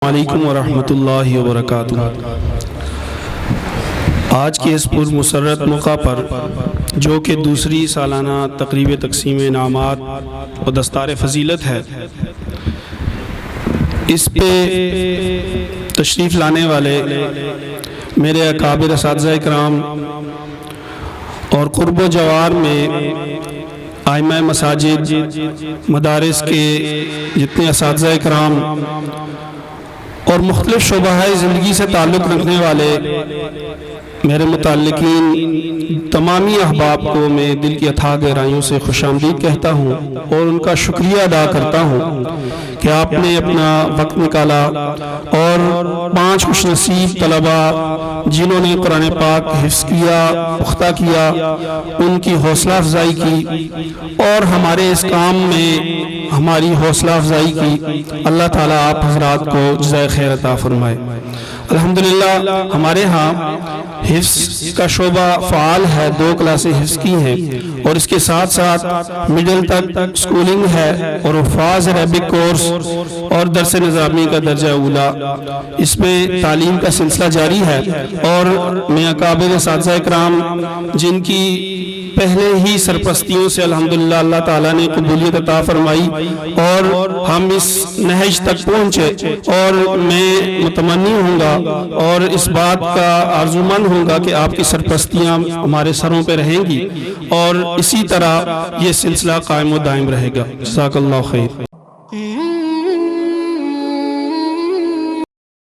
علیکم ورحمۃ اللہ وبرکاتہ۔ آج کے اس پرمسرت موقع پر جو کہ دوسری سالانہ تقریب تقسیم انعامات و دستار فضیلت ہے، اس پہ تشریف لانے والے میرے اکابر اساتذہ کرام اور قرب و جوار میں ائمہ مساجد، مدارس کے جتنے اساتذہ کرام اور مختلف شعبہ زندگی سے تعلق رکھنے والے میرے متعلقین تمامی احباب کو میں دل کی اتھاہ گہرائیوں سے خوش آمدید کہتا ہوں اور ان کا شکریہ ادا کرتا ہوں کہ آپ نے اپنا وقت نکالا اور 5 خوش نصیب طلباء جنہوں نے قرآن پاک حفظ کیا، پختہ کیا، ان کی حوصلہ افزائی کی اور ہمارے اس کام میں ہماری حوصلہ افزائی کی۔ اللہ تعالیٰ آپ حضرات کو جزائے خیر عطا فرمائے۔ الحمدللہ ہمارے ہاں حفظ کا شعبہ فعال ہے، 2 کلاسیں حفظ کی ہیں اور اس کے ساتھ ساتھ مڈل تک سکولنگ ہے اور حفاظ عربک کورس اور درس نظامی کا درجہ اولا، اس میں تعلیم کا سلسلہ جاری ہے۔ اور میں اکابر اساتذہ کرام جن کی پہلے ہی سرپرستیوں سے الحمدللہ اللہ تعالیٰ نے قبولیت عطا فرمائی اور ہم اس نہج تک پہنچے، اور میں متمنی ہوں گا اور اس بات کا آرزومند ہوں گا کہ آپ کی سرپرستیاں ہمارے سروں پہ رہیں گی اور اسی طرح یہ سلسلہ قائم و دائم رہے گا۔ جزاک اللہ خیر۔